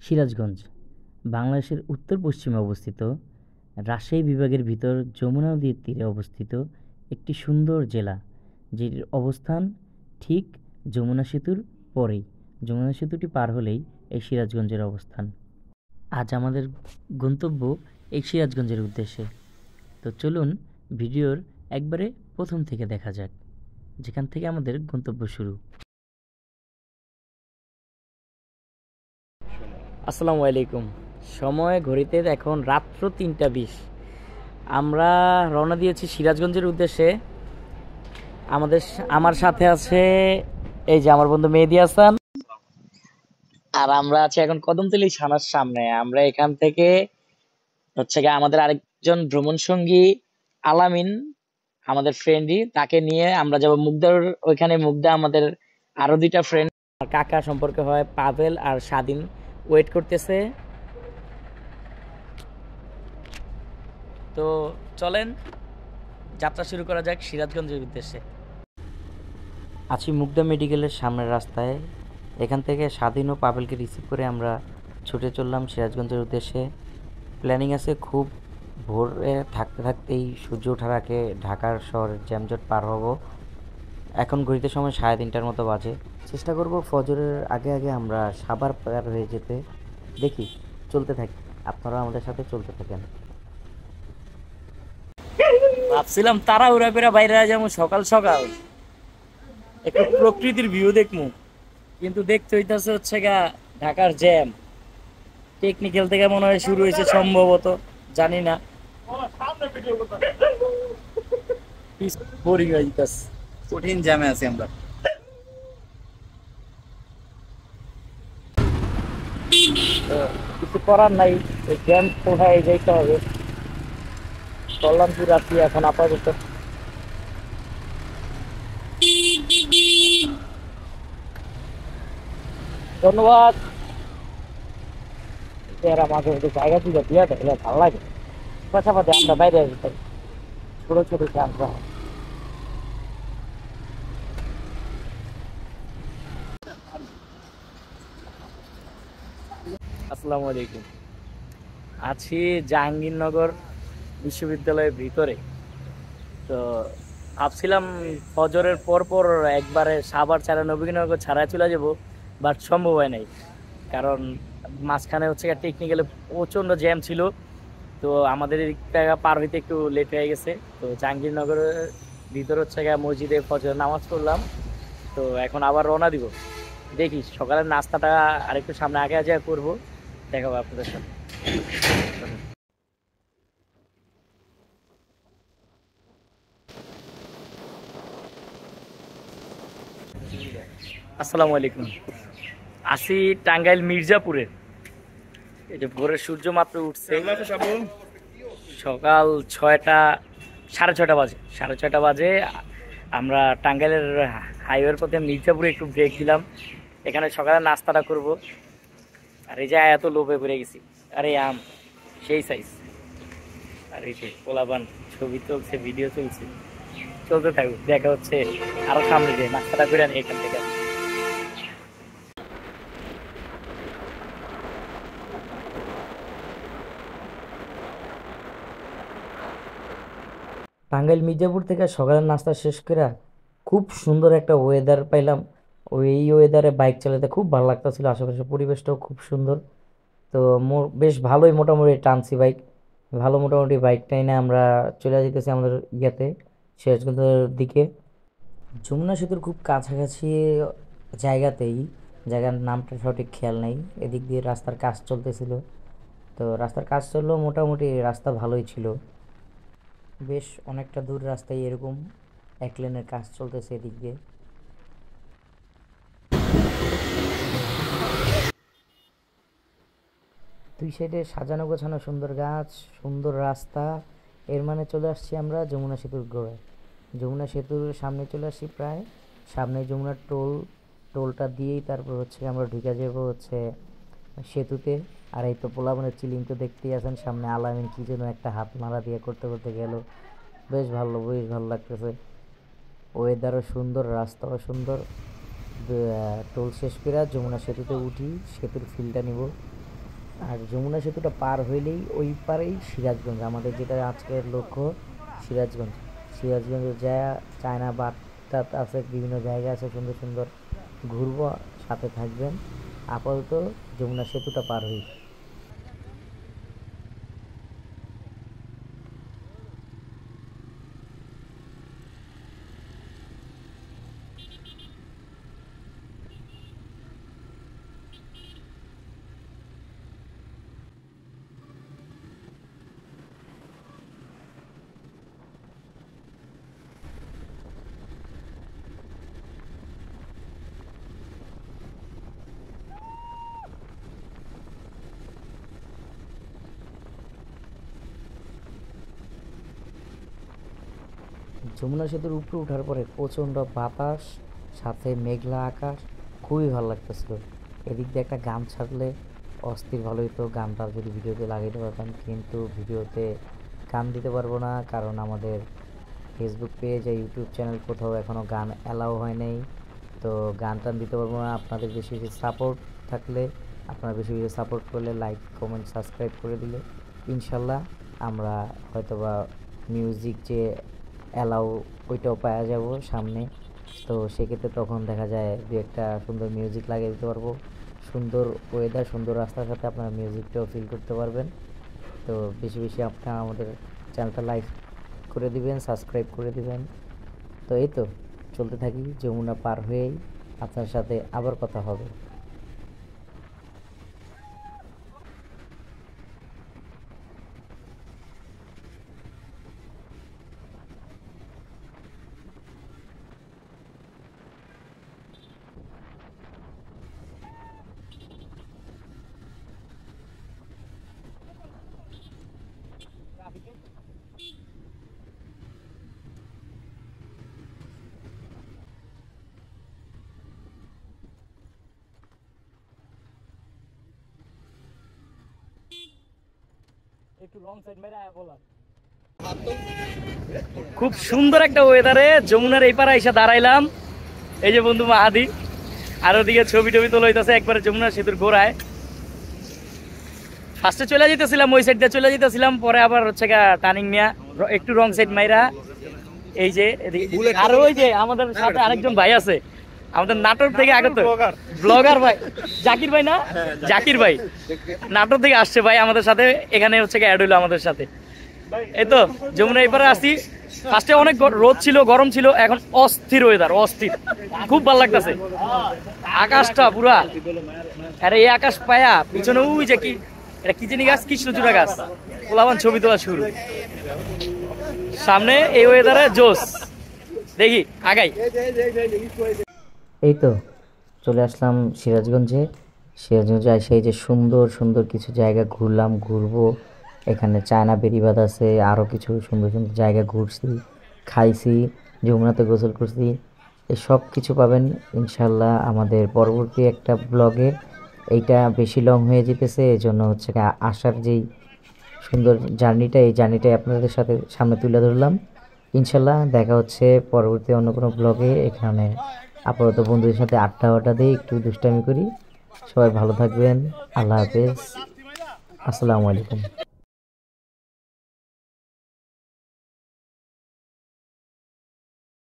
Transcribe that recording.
সিরাজগঞ্জ বাংলাদেশের উত্তর পশ্চিমে অবস্থিত, রাজশাহী বিভাগের ভিতর যমুনা নদীর তীরে অবস্থিত একটি সুন্দর জেলা, যেটির অবস্থান ঠিক যমুনা সেতুর পরেই। যমুনা সেতুটি পার হলেই এই সিরাজগঞ্জের অবস্থান। আজ আমাদের গন্তব্য এই সিরাজগঞ্জের উদ্দেশ্যে। তো চলুন ভিডিওর একবারে প্রথম থেকে দেখা যাক, যেখান থেকে আমাদের গন্তব্য শুরু। আসসালামু আলাইকুম। সময় ঘড়িতে এখন রাত্র 3টা 20। আমরা রওনা দিয়েছি সিরাজগঞ্জের উদ্দেশ্যে। আমার সাথে আছে এই যে আমার বন্ধু মেহেদী হাসান, আর আমরা আছি এখন কদমতলী থানার সামনে। আমরা এখান থেকে আমাদের আরেকজন ভ্রমণ সঙ্গী আলামিন, আমাদের ফ্রেন্ডই, তাকে নিয়ে আমরা যাব মুগদার। ওইখানে মুগদা আমাদের আরো 2টা ফ্রেন্ড কাকা সম্পর্কে হয়, পাভেল আর স্বাধীন, ওয়েট করতেছে। তো চলেন যাত্রা শুরু করা যাক সিরাজগঞ্জের উদ্দেশ্যে। আছি মুগদা মেডিকেলের সামনের রাস্তায়। এখান থেকে স্বাধীন ও পাভেলকে রিসিভ করে আমরা ছুটে চললাম সিরাজগঞ্জের উদ্দেশ্যে। প্ল্যানিং আছে খুব ভোরে থাকতে থাকতেই সূর্য ওঠার আগে ঢাকার শহরের জ্যামজট পার হব। এখন ঘড়িতে সময় 3:30টার মতো বাজে। চেষ্টা করব ফজরের আগে আগে আমরা সাভার পার হয়ে যেতে। দেখি, চলতে থাকি, আপনারা আমাদের সাথে চলতে থাকেন। ভাবছিলাম তারা উড়া করে বাইরে যাবো সকাল সকাল, একটু প্রকৃতির ভিউ দেখবো, কিন্তু দেখতে হইতেছে ঢাকার জ্যাম। টেকনিক্যাল থেকে মনে হয় শুরু হয়েছে সম্ভবত, জানি না। বোরিং হয়ে যেতেছে, কঠিন জ্যামে আছি আমরা। কিছু করার নাই, ওই জ্যাম কোথায় যাইতে হবে। কল্যাণপুর আছি এখন আপাতত। ধন্যবাদ। এরা মাঝে মধ্যে জায়গা দিলে দিয়ে দেখলে ভালো লাগে। পাশাপাশি আমরা বাইরে আসতে ছোট ছোট আমরা। আসসালামু আলাইকুম। আছি জাহাঙ্গীরনগর বিশ্ববিদ্যালয়ের ভিতরে। তো ভাবছিলাম ফজরের পর পর একবারে সাভার ছাড়া নবীনগর ছাড়াই চলে যাব, বাট সম্ভব হয় নাই। কারণ মাঝখানে টেকনিক্যালি প্রচণ্ড জ্যাম ছিল। তো আমাদের এই জায়গা পার হইতে একটু লেট হয়ে গেছে। তো জাহাঙ্গীরনগরের ভিতর মসজিদে ফজরের নামাজ পড়লাম। তো এখন আবার রওনা দিব। দেখি সকালের নাস্তাটা আরেকটু সামনে আগে আগে করবো, দেখাবো আপনাদের সাথে। আসসালামু আলাইকুম। আসি টাঙ্গাইল মির্জাপুরে। এই যে ভোরের সূর্য মাত্র উঠছে, সকাল 6টা 6:30 বাজে। 6:30 বাজে আমরা টাঙ্গাইলের হাইওয়ের পথে মির্জাপুরে একটু ব্রেক দিলাম। এখানে সকালে নাস্তাটা করব। আর এই যে এত লোভে পড়ে গেছি, আরে আম সেই সাইজ। আর এই যে পোলাপান ছবি চলছে, ভিডিও চলছে, চলতে থাকুক, দেখা হচ্ছে আরো সামনে যে নাস্তাটা করে আনি এখান থেকে। টাঙ্গাইল মির্জাপুর থেকে সকালের নাস্তা শেষ করে খুব সুন্দর একটা ওয়েদার পাইলাম। এই ওয়েদারে বাইক চালাতে খুব ভালো লাগতেছিল, আশেপাশের পরিবেশটাও খুব সুন্দর। তো বেশ ভালোই মোটামুটি টানছি বাইক, ভালো মোটামুটি বাইক টাইনে আমরা চলে যেতেছি আমাদের সিরাজগঞ্জের দিকে। যমুনা সেতুর খুব কাছাকাছি জায়গাতেই, জায়গার নামটা সঠিক খেয়াল নেই, এদিক দিয়ে রাস্তার কাজ চলতেছিল। তো রাস্তার কাজ চললেও মোটামুটি রাস্তা ভালোই ছিল। বেশ অনেকটা দূর রাস্তায় এরকম 1 লেনের কাজ চলতেছে এদিক দিয়ে। দুই সাইডে সাজানো গোছানো সুন্দর গাছ, সুন্দর রাস্তা। এর মানে চলে আসছি আমরা যমুনা সেতুর গোড়ায়। যমুনা সেতুর সামনে চলে আসছি প্রায়। সামনে যমুনার টোলটা দিয়েই তারপর আমরা ঢুকে যাব সেতুতে। আর এই তো পোলাপানের চিলিং তো দেখতেই আছেন, সামনে আলামিন কি যেন একটা হাত নাড়া দিয়ে করতে করতে গেল। বেশ ভালো লাগতেছে। ওয়েদারও সুন্দর, রাস্তাও সুন্দর। টোল শেষ করে যমুনা সেতুতে উঠি, সেতুর ফিলটা নিব। আর যমুনা সেতুটা পার হইলেই ওই পারেই সিরাজগঞ্জ, আমাদের যেটা আজকের লক্ষ্য সিরাজগঞ্জ। সিরাজগঞ্জ যা চায়না বাট টাট আছে, বিভিন্ন জায়গা আছে সুন্দর সুন্দর, ঘুরবো, সাথে থাকবেন। আপাতত যমুনা সেতুটা পার হই। যমুনা সেতুর উপরে ওঠার পরে প্রচণ্ড বাতাস, সাথে মেঘলা আকাশ, খুবই ভালো লাগতেছিল। এদিক দিয়ে একটা গান ছাড়লে অস্থির ভালো হতো, গানটা যদি ভিডিওতে লাগাইতে পারতাম, কিন্তু ভিডিওতে গান দিতে পারবো না, কারণ আমাদের ফেসবুক পেজ আর ইউটিউব চ্যানেল কোথাও এখনও গান অ্যালাউ হয় নাই। তো গান টান দিতে পারবো না। আপনাদের বেশি বেশি সাপোর্ট থাকলে, আপনারা বেশি বেশি সাপোর্ট করলে, লাইক কমেন্ট সাবস্ক্রাইব করে দিলে ইনশাল্লাহ আমরা হয়তোবা মিউজিক যে অ্যালাউ ওইটাও পাওয়া যাব সামনে। তো সেক্ষেত্রে তখন দেখা যায় দু একটা সুন্দর মিউজিক লাগিয়ে দিতে পারবো। সুন্দর ওয়েদার, সুন্দর রাস্তার সাথে আপনারা মিউজিকটাও ফিল করতে পারবেন। তো বেশি বেশি আপনারা আমাদের চ্যানেলটা লাইক করে দিবেন, সাবস্ক্রাইব করে দিবেন। তো এই তো চলতে থাকি, যমুনা পার হয়েই আপনার সাথে আবার কথা হবে। খুব সুন্দর একটা ওয়েদারে যমুনার এই পাড়া এসে দাঁড়াইলাম। এই যে বন্ধু মাহাদি, আর ওদিকে ছবি টবি তোলা হইতেছে একবারে যমুনা সেতুর গোড়ায়। ফার্স্টে চলে যেতেছিলাম ওই সাইড দিয়ে চলে যেতেছিলাম, পরে আবার হচ্ছে টার্নিং নিয়ে একটু রং সাইড মাইরা এই যে আর ওই যে আমাদের সাথে আরেকজন ভাই আছে আমাদের নাটোর থেকে আগত ব্লগার ভাই, জাকির ভাই না, জাকির ভাই নাটোর থেকে আসছে ভাই আমাদের সাথে, এখানে হচ্ছে অ্যাড হইলো আমাদের সাথে। এই তো যমুনা এপারে আসি, ফার্স্টে অনেক রোদ ছিল, গরম ছিল, এখন অস্থির ওয়েদার, অস্থির, খুব ভালো লাগতেছে। আকাশটা পুরা, আরে এই আকাশ পায়া পিছনে ওই যে কি এটা কি জানি গাছ, কৃষ্ণচূড়া গাছ, পোলাবান ছবি তোলা শুরু সামনে। এই ওয়েদারে জোস, দেখি আগাই। এই তো চলে আসলাম সিরাজগঞ্জে। সিরাজগঞ্জে এসে এই যে সুন্দর সুন্দর কিছু জায়গা ঘুরলাম, ঘুরবো। এখানে চায়না বেড়িবাঁধ আছে, আরও কিছু সুন্দর সুন্দর জায়গা ঘুরছি, খাইছি, যমুনাতে গোসল করছি। এই সব কিছু পাবেন ইনশাল্লাহ আমাদের পরবর্তী একটা ব্লগে। এইটা বেশি লং হয়ে যেতেছে, এই জন্য হচ্ছে আসার যেই সুন্দর জার্নিটা, এই জার্নিটাই আপনাদের সাথে সামনে তুলে ধরলাম। ইনশাল্লাহ দেখা হচ্ছে পরবর্তী অন্য কোনো ব্লগে। এখানে আপাতত বন্ধুদের সাথে আড্ডা আড্ডা দিয়ে একটু দুষ্টামি করি। সবাই ভালো থাকবেন, আল্লাহ হাফেজ, আসসালামু আলাইকুম।